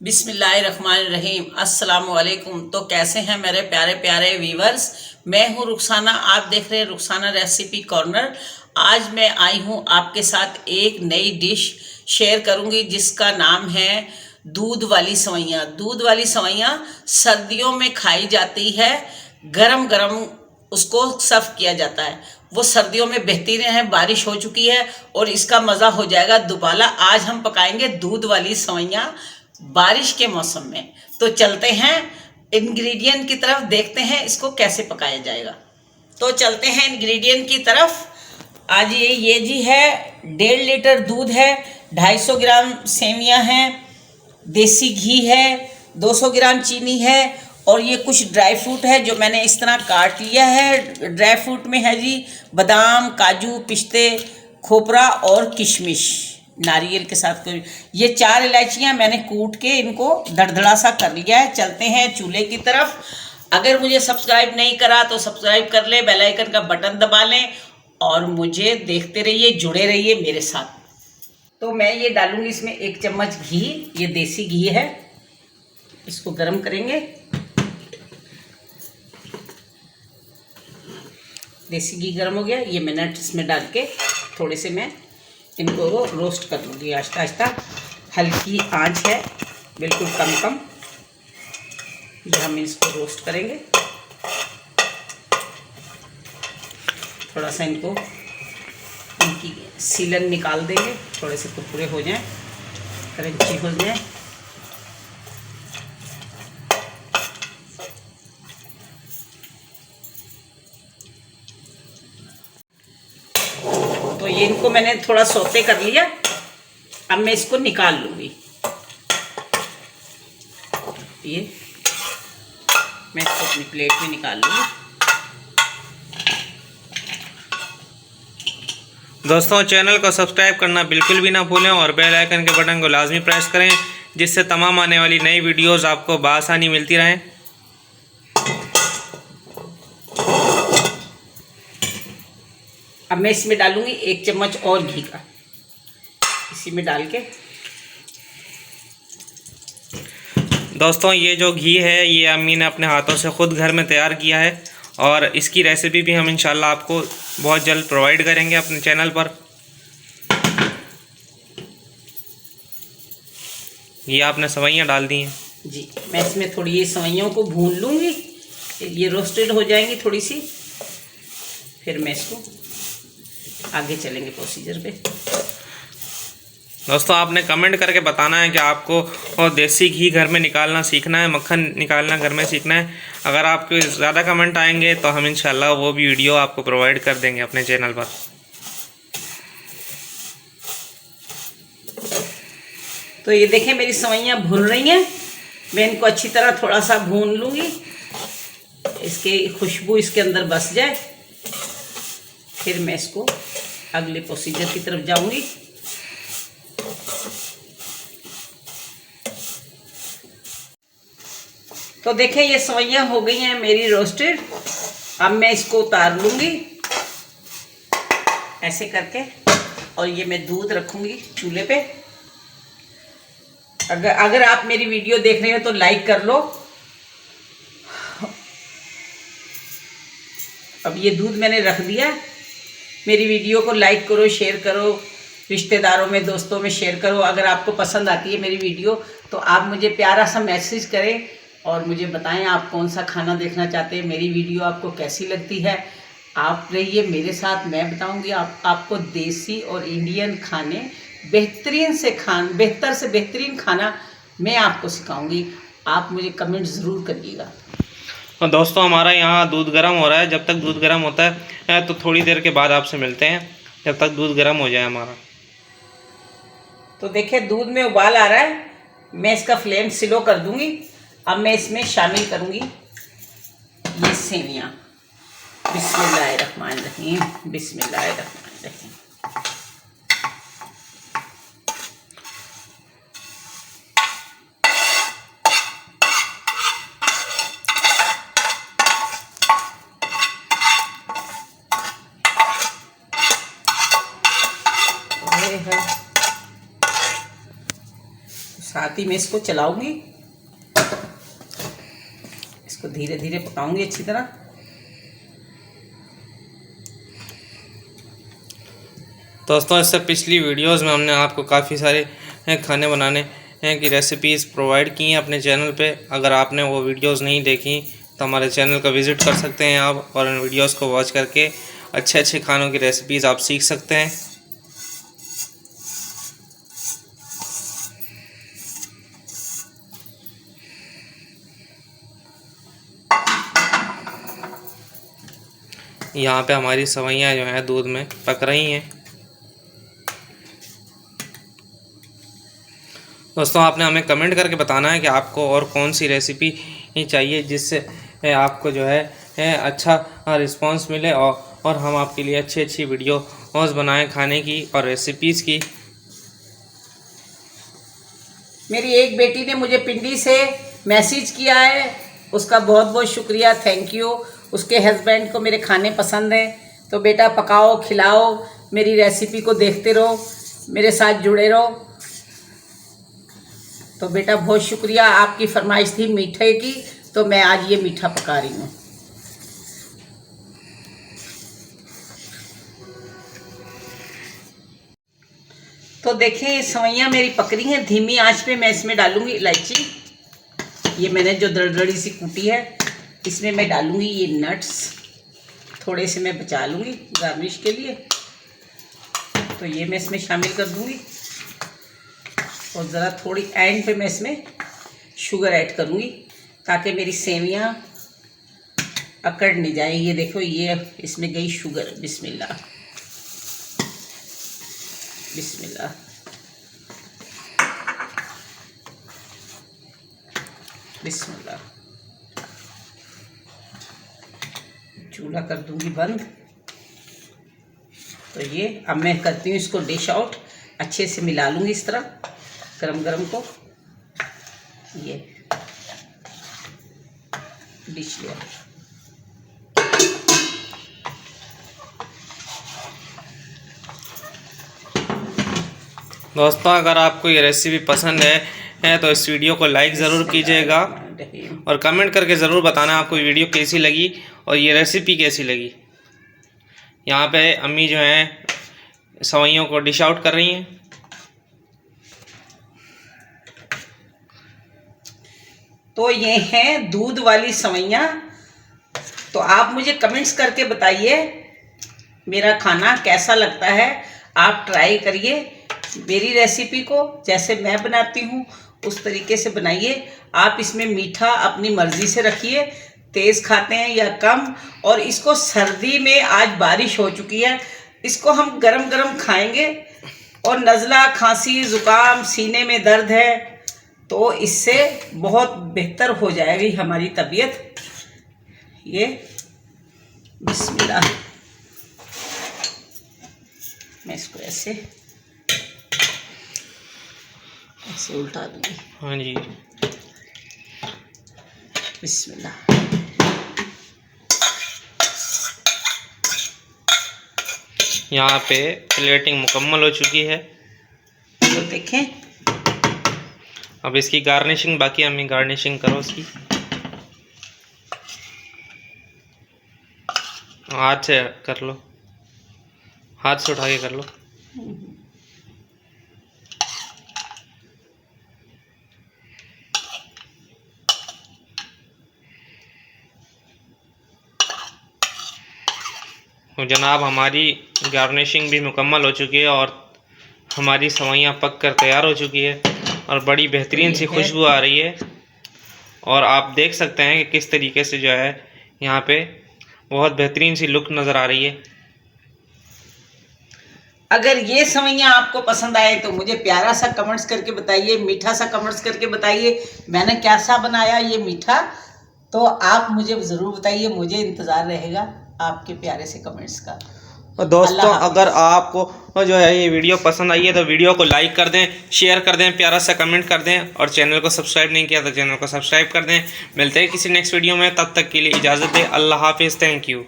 बिस्मिल्लाहिर्रहमानिर्रहीम। अस्सलाम वालेकुम। तो कैसे हैं मेरे प्यारे प्यारे व्यूवर्स। मैं हूं रुखसाना, आप देख रहे हैं रुखसाना रेसिपी कॉर्नर। आज मैं आई हूं आपके साथ एक नई डिश शेयर करूंगी जिसका नाम है दूध वाली सवैयाँ। दूध वाली सवैयाँ सर्दियों में खाई जाती है, गरम गरम उसको सर्व किया जाता है। वो सर्दियों में बेहतरीन है, बारिश हो चुकी है और इसका मज़ा हो जाएगा दुबाला। आज हम पकाएंगे दूध वाली सवैयाँ बारिश के मौसम में। तो चलते हैं इंग्रेडिएंट की तरफ, देखते हैं इसको कैसे पकाया जाएगा। तो चलते हैं इंग्रेडिएंट की तरफ। आज ये जी है 1.5 लीटर दूध है, 250 ग्राम सेवियां हैं, देसी घी है, 200 ग्राम चीनी है और ये कुछ ड्राई फ्रूट है जो मैंने इस तरह काट लिया है। ड्राई फ्रूट में है जी बादाम, काजू, पिस्ते, खोपरा और किशमिश नारियल के साथ। ये 4 इलायचियाँ मैंने कूट के इनको दरदरा सा कर लिया है। चलते हैं चूल्हे की तरफ। अगर मुझे सब्सक्राइब नहीं करा तो सब्सक्राइब कर ले, बेल आइकन का बटन दबा लें और मुझे देखते रहिए, जुड़े रहिए मेरे साथ। तो मैं ये डालूंगी इसमें 1 चम्मच घी। ये देसी घी है, इसको गर्म करेंगे। देसी घी गर्म हो गया, ये मैंने इसमें डाल के थोड़े से मैं इनको रोस्ट कर लूँगी आहिस्ता आहिस्ता। हल्की आंच है, बिल्कुल कम कम, ये हम इसको रोस्ट करेंगे। थोड़ा सा इनको इनकी सीलन निकाल देंगे, थोड़े से कुरकुरे हो जाएं, क्रंची हो जाएं। तो ये इनको मैंने थोड़ा सौते कर लिया। अब मैं इसको निकाल लूँगी। ये मैं इसको अपनी प्लेट में निकाल लूँगी। दोस्तों, चैनल को सब्सक्राइब करना बिल्कुल भी ना भूलें और बेल आइकन के बटन को लाजमी प्रेस करें, जिससे तमाम आने वाली नई वीडियोस आपको बआसानी मिलती रहें। अब मैं इसमें डालूंगी 1 चम्मच और घी का, इसी में डाल के। दोस्तों, ये जो घी है ये अम्मी ने अपने हाथों से ख़ुद घर में तैयार किया है और इसकी रेसिपी भी हम इंशाल्लाह आपको बहुत जल्द प्रोवाइड करेंगे अपने चैनल पर। ये आपने सवैयाँ डाल दी हैं जी। मैं इसमें थोड़ी ये सवैयों को भून लूँगी, ये रोस्टेड हो जाएंगी थोड़ी सी, फिर मैं इसको आगे चलेंगे प्रोसीजर पे। दोस्तों, आपने कमेंट करके बताना है कि आपको देसी घी घर में निकालना सीखना है, मक्खन निकालना घर में सीखना है। अगर आपके ज़्यादा कमेंट आएंगे तो हम इंशाल्लाह वो भी वीडियो आपको प्रोवाइड कर देंगे अपने चैनल पर। तो ये देखें मेरी सवैयाँ भून रही हैं। मैं इनको अच्छी तरह थोड़ा सा भून लूँगी, इसकी खुशबू इसके अंदर बस जाए, फिर मैं इसको अगले प्रोसीजर की तरफ जाऊँगी। तो देखें ये सवैयाँ हो गई हैं मेरी रोस्टेड। अब मैं इसको उतार लूँगी ऐसे करके और ये मैं दूध रखूँगी चूल्हे पे। अगर आप मेरी वीडियो देख रहे हो तो लाइक कर लो। अब ये दूध मैंने रख दिया। मेरी वीडियो को लाइक करो, शेयर करो, रिश्तेदारों में, दोस्तों में शेयर करो। अगर आपको पसंद आती है मेरी वीडियो तो आप मुझे प्यारा सा मैसेज करें और मुझे बताएं आप कौन सा खाना देखना चाहते हैं, मेरी वीडियो आपको कैसी लगती है। आप रहिए मेरे साथ, मैं बताऊंगी आपको देसी और इंडियन खाने, बेहतर से बेहतरीन खाना मैं आपको सिखाऊंगी। आप मुझे कमेंट ज़रूर करिएगा। और दोस्तों, हमारा यहाँ दूध गर्म हो रहा है। जब तक दूध गर्म होता है तो थोड़ी देर के बाद आपसे मिलते हैं, जब तक दूध गर्म हो जाए हमारा। तो देखिए दूध में उबाल आ रहा है, मैं इसका फ्लेम स्लो कर दूंगी। अब मैं इसमें शामिल करूंगी ये सेवियाँ। बिस्मिल्लाहिर्रहमानिर्रहीम, बिस्मिल्लाहिर्रहमानिर्रहीम। साथ ही मैं इसको चलाऊंगी, इसको धीरे धीरे पकाऊंगी अच्छी तरह। दोस्तों, इससे पिछली वीडियोस में हमने आपको काफ़ी सारे खाने बनाने की रेसिपीज़ प्रोवाइड की हैं अपने चैनल पे। अगर आपने वो वीडियोस नहीं देखी तो हमारे चैनल का विज़िट कर सकते हैं आप, और इन वीडियोस को वॉच करके अच्छे अच्छे खानों की रेसिपीज़ आप सीख सकते हैं। यहाँ पे हमारी सवैयाँ जो हैं दूध में पक रही हैं। दोस्तों, आपने हमें कमेंट करके बताना है कि आपको और कौन सी रेसिपी चाहिए जिससे आपको जो है अच्छा रिस्पांस मिले, और हम आपके लिए अच्छी अच्छी वीडियोस बनाएं खाने की और रेसिपीज़ की। मेरी एक बेटी ने मुझे पिंडी से मैसेज किया है, उसका बहुत बहुत शुक्रिया, थैंक यू। उसके हस्बैंड को मेरे खाने पसंद हैं। तो बेटा पकाओ, खिलाओ, मेरी रेसिपी को देखते रहो, मेरे साथ जुड़े रहो। तो बेटा बहुत शुक्रिया, आपकी फरमाइश थी मीठे की, तो मैं आज ये मीठा पका रही हूँ। तो देखें सवैयाँ मेरी पक रही हैं। धीमी आंच पे मैं इसमें डालूंगी इलायची, ये मैंने जो दरदरी सी कूटी है, इसमें मैं डालूंगी ये नट्स, थोड़े से मैं बचा लूँगी गार्निश के लिए, तो ये मैं इसमें शामिल कर दूँगी। और ज़रा थोड़ी एंड पे मैं इसमें शुगर ऐड करूँगी ताकि मेरी सेवियाँ अकड़ नहीं जाए। ये देखो, ये इसमें गई शुगर। बिस्मिल्लाह बिस्मिल्लाह। बिस्मिल्लाह। चूल्हा कर दूंगी बंद। तो ये अब मैं करती हूँ इसको डिश आउट, अच्छे से मिला लूँगी इस तरह गरम गरम को। ये डिश लिया। दोस्तों, अगर आपको ये रेसिपी पसंद है तो इस वीडियो को लाइक ज़रूर कीजिएगा, और कमेंट करके ज़रूर बताना आपको वीडियो कैसी लगी और ये रेसिपी कैसी लगी। यहाँ पे अम्मी जो हैं सवैयों को डिश आउट कर रही हैं। तो ये हैं दूध वाली सवैयाँ। तो आप मुझे कमेंट्स करके बताइए मेरा खाना कैसा लगता है। आप ट्राई करिए मेरी रेसिपी को, जैसे मैं बनाती हूँ उस तरीके से बनाइए। आप इसमें मीठा अपनी मर्ज़ी से रखिए, तेज़ खाते हैं या कम। और इसको सर्दी में, आज बारिश हो चुकी है, इसको हम गरम गरम खाएंगे। और नज़ला, खांसी, ज़ुकाम, सीने में दर्द है तो इससे बहुत बेहतर हो जाएगी हमारी तबीयत। ये बिस्मिल्लाह, मैं इसको ऐसे उल्टा दूंगी। हाँ जी, बिस्मिल्लाह। यहाँ पे प्लेटिंग मुकम्मल हो चुकी है। तो देखें, अब इसकी गार्निशिंग बाकी, अम्मी गार्निशिंग करो इसकी। हाथ से कर लो, हाथ से उठा के कर लो। तो जनाब, हमारी गार्निशिंग भी मुकम्मल हो चुकी है और हमारी सवैयाँ पक कर तैयार हो चुकी है और बड़ी बेहतरीन सी खुशबू आ रही है। और आप देख सकते हैं कि किस तरीके से जो है यहाँ पे बहुत बेहतरीन सी लुक नज़र आ रही है। अगर ये सवैयाँ आपको पसंद आए तो मुझे प्यारा सा कमेंट्स करके बताइए, मीठा सा कमेंट्स करके बताइए मैंने कैसा बनाया ये मीठा। तो आप मुझे ज़रूर बताइए, मुझे इंतज़ार रहेगा आपके प्यारे से कमेंट्स का। और दोस्तों, अगर आपको जो है ये वीडियो पसंद आई है तो वीडियो को लाइक कर दें, शेयर कर दें, प्यारा सा कमेंट कर दें, और चैनल को सब्सक्राइब नहीं किया तो चैनल को सब्सक्राइब कर दें। मिलते हैं किसी नेक्स्ट वीडियो में, तब तक के लिए इजाज़त दें। अल्लाह हाफिज़, थैंक यू।